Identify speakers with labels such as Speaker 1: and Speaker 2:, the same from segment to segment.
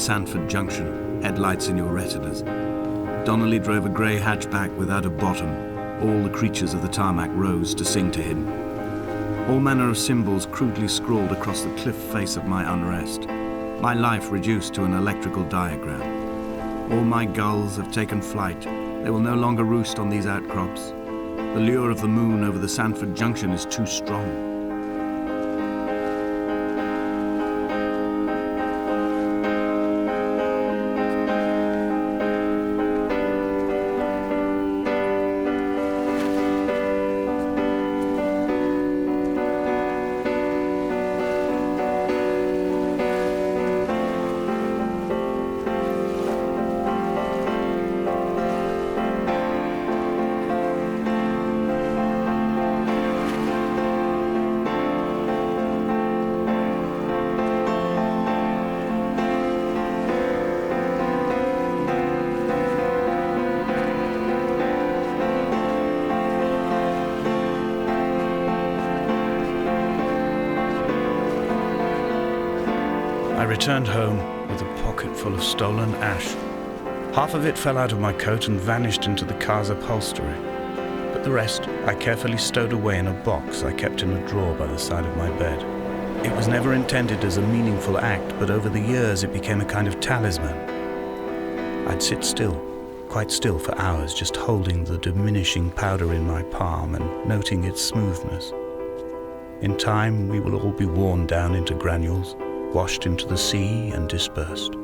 Speaker 1: Sanford Junction, headlights in your retinas. Donnelly drove a grey hatchback without a bottom. All the creatures of the tarmac rose to sing to him. All manner of symbols crudely scrawled across the cliff face of my unrest. My life reduced to an electrical diagram. All my gulls have taken flight. They will no longer roost on these outcrops. The lure of the moon over the Sanford Junction is too strong.
Speaker 2: I returned home with a pocket full of stolen ash. Half of it fell out of my coat and vanished into the car's upholstery, but the rest I carefully stowed away in a box I kept in a drawer by the side of my bed. It was never intended as a meaningful act, but over the years it became a kind of talisman. I'd sit still, quite still for hours, just holding the diminishing powder in my palm and noting its smoothness. In time, we will all be worn down into granules, washed into the sea and dispersed.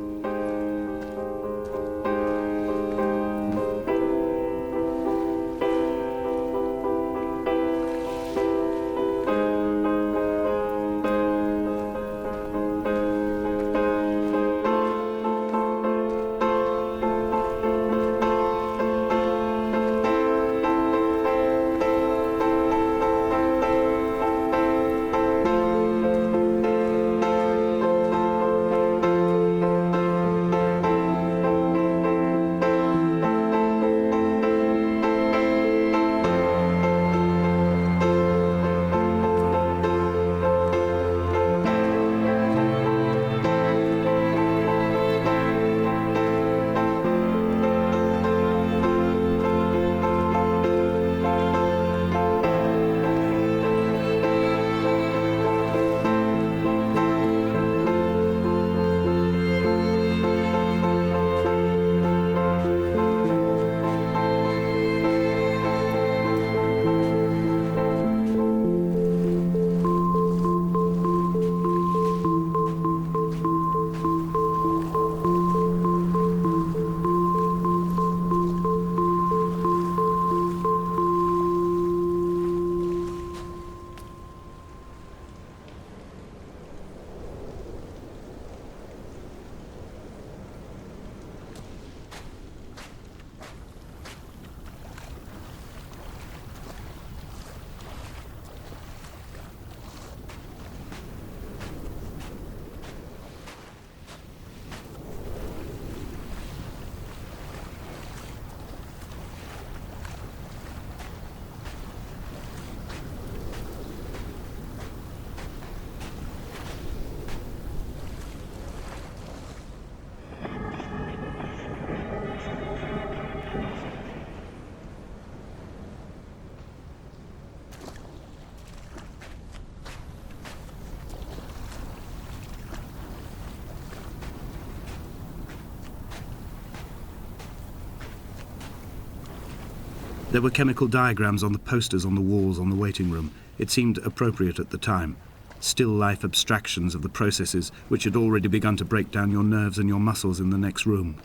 Speaker 1: There were chemical diagrams on the posters on the walls on the waiting room. It seemed appropriate at the time. Still life abstractions of the processes which had already begun to break down your nerves and your muscles in the next room.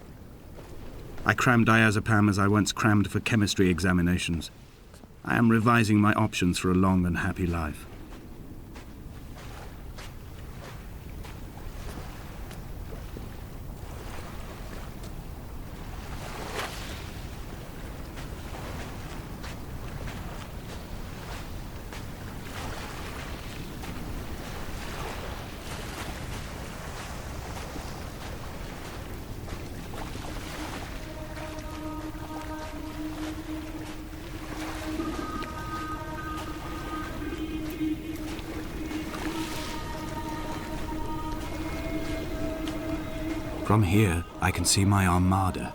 Speaker 1: I crammed diazepam as I once crammed for chemistry examinations. I am revising my options for a long and happy life. From here, I can see my armada.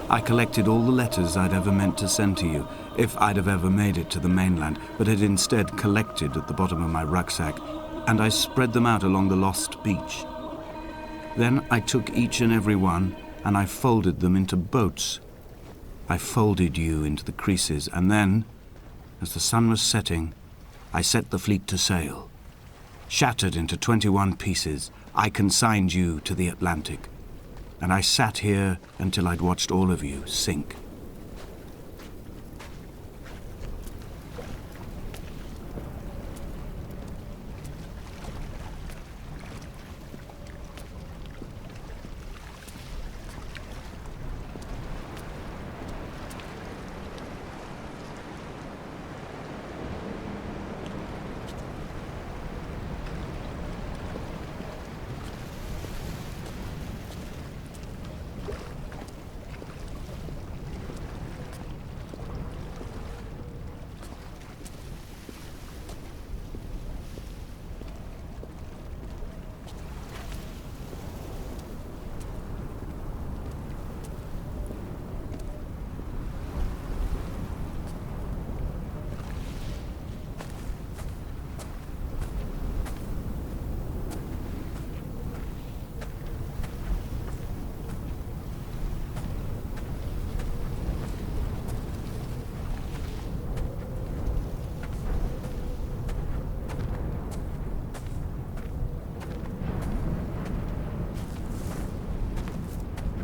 Speaker 1: I collected all the letters I'd ever meant to send to you, if I'd have ever made it to the mainland, but had instead collected at the bottom of my rucksack, and I spread them out along the lost beach. Then I took each and every one, and I folded them into boats. I folded you into the creases, and then, as the sun was setting, I set the fleet to sail. Shattered into 21 pieces, I consigned you to the Atlantic, and I sat here until I'd watched all of you sink.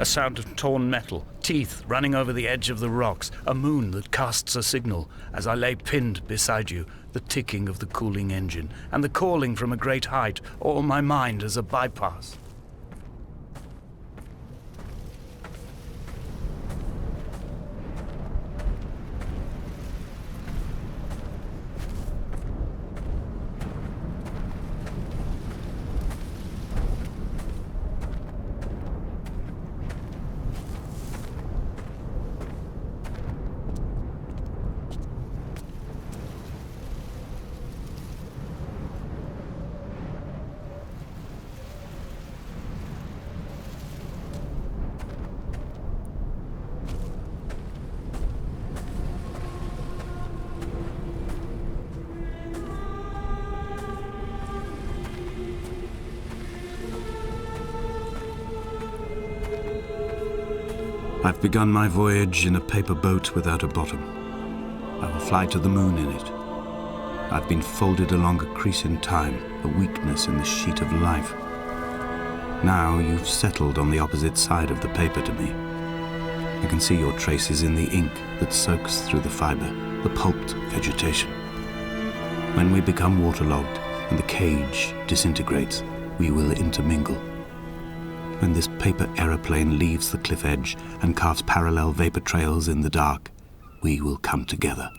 Speaker 2: A sound of torn metal, teeth running over the edge of the rocks, a moon that casts a signal as I lay pinned beside you, the ticking of the cooling engine, and the calling from a great height, all my mind as a bypass.
Speaker 1: I've begun my voyage in a paper boat without a bottom. I will fly to the moon in it. I've been folded along a crease in time, a weakness in the sheet of life. Now you've settled on the opposite side of the paper to me. I can see your traces in the ink that soaks through the fiber, the pulped vegetation. When we become waterlogged and the cage disintegrates, we will intermingle. When this paper aeroplane leaves the cliff edge and carves parallel vapor trails in the dark, we will come together.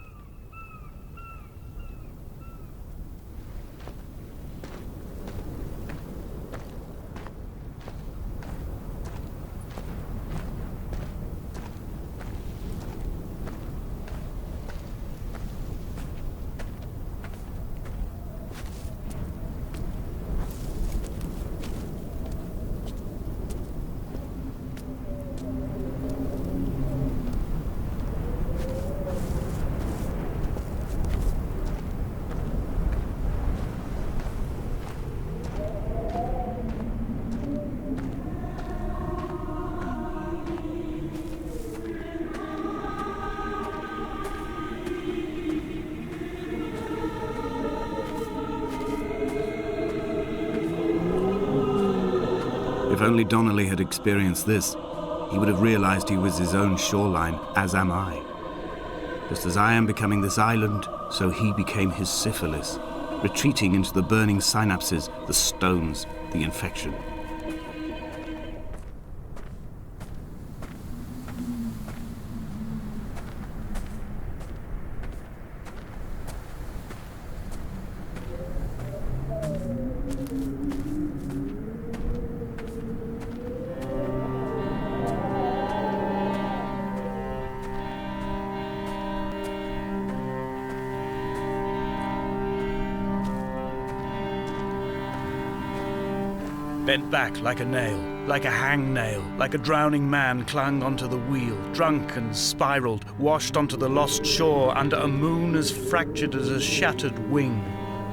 Speaker 1: If only Donnelly had experienced this, he would have realized he was his own shoreline, as am I. Just as I am becoming this island, so he became his syphilis, retreating into the burning synapses, the stones, the infection.
Speaker 2: bent back like a nail, like a hangnail, like a drowning man clung onto the wheel, drunk and spiraled, washed onto the lost shore under a moon as fractured as a shattered wing.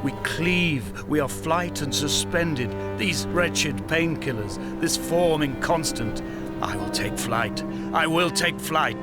Speaker 2: We cleave, we are flight and suspended, these wretched painkillers, this form inconstant. I will take flight, I will take flight.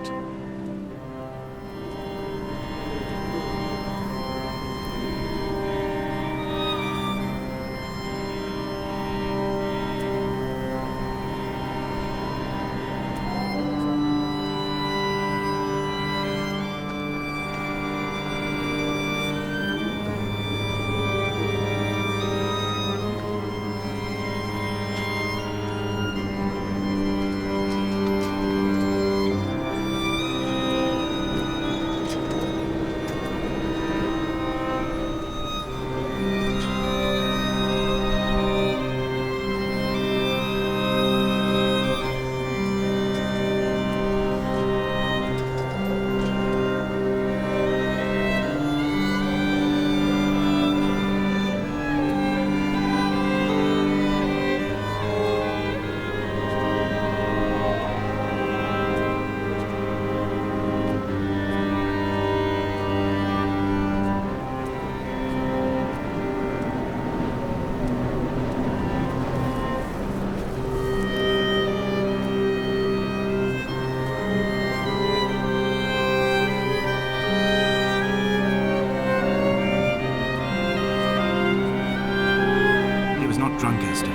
Speaker 1: Drunk, Esther.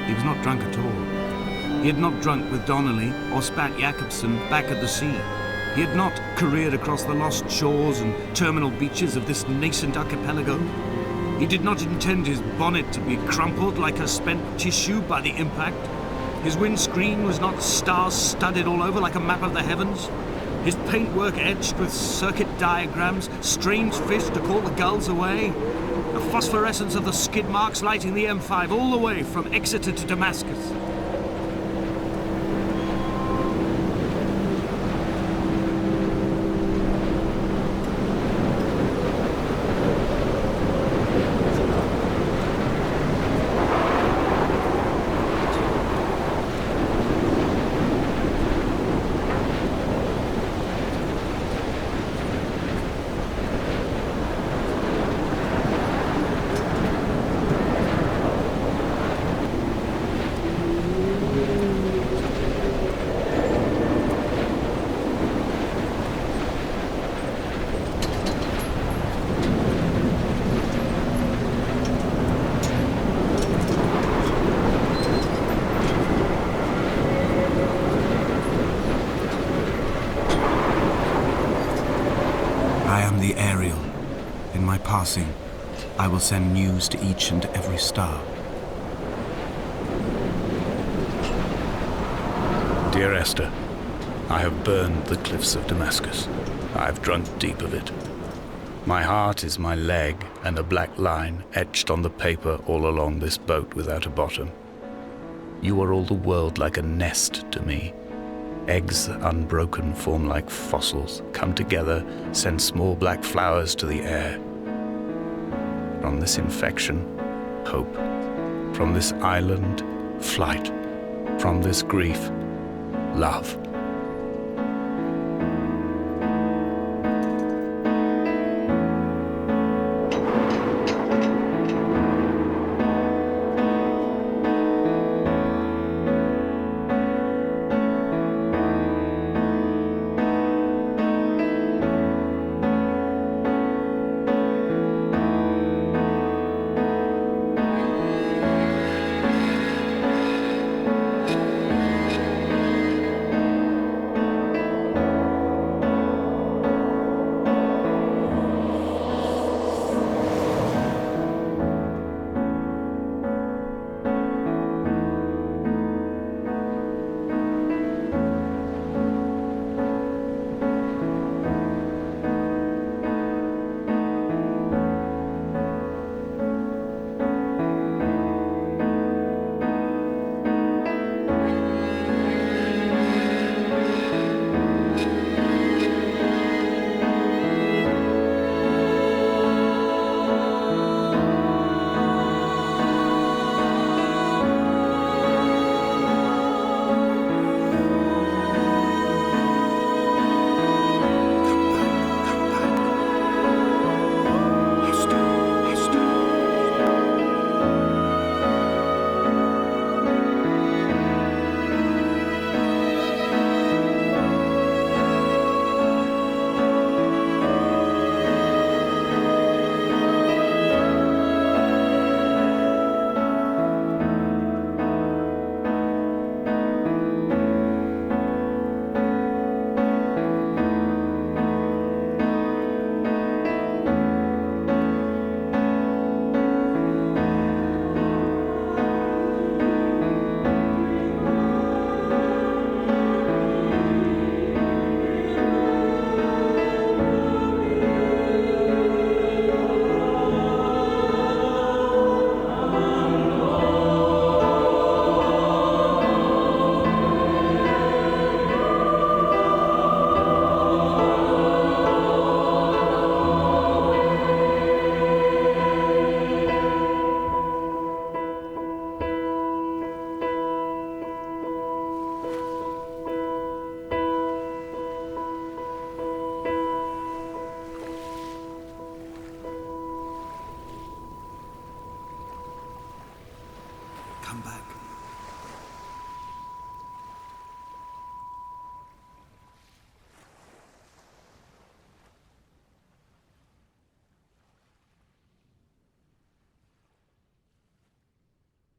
Speaker 1: He was not drunk at all. He had not drunk with Donnelly or spat Jacobson back at the sea. He had not careered across the lost shores and terminal beaches of this nascent archipelago. He did not intend his bonnet to be crumpled like a spent tissue by the impact. His windscreen was not star-studded all over like a map of the heavens. His paintwork etched with circuit diagrams, strange fish to call the gulls away. The phosphorescence of the skid marks lighting the M5 all the way from Exeter to Damascus. The Ariel. In my passing, I will send news to each and every star.
Speaker 2: Dear Esther, I have burned the cliffs of Damascus. I have drunk deep of it. My heart is my leg and a black line etched on the paper all along this boat without a bottom. You are all the world like a nest to me. Eggs unbroken form like fossils, come together, send small black flowers to the air. From this infection, hope. From this island, flight. From this grief, love.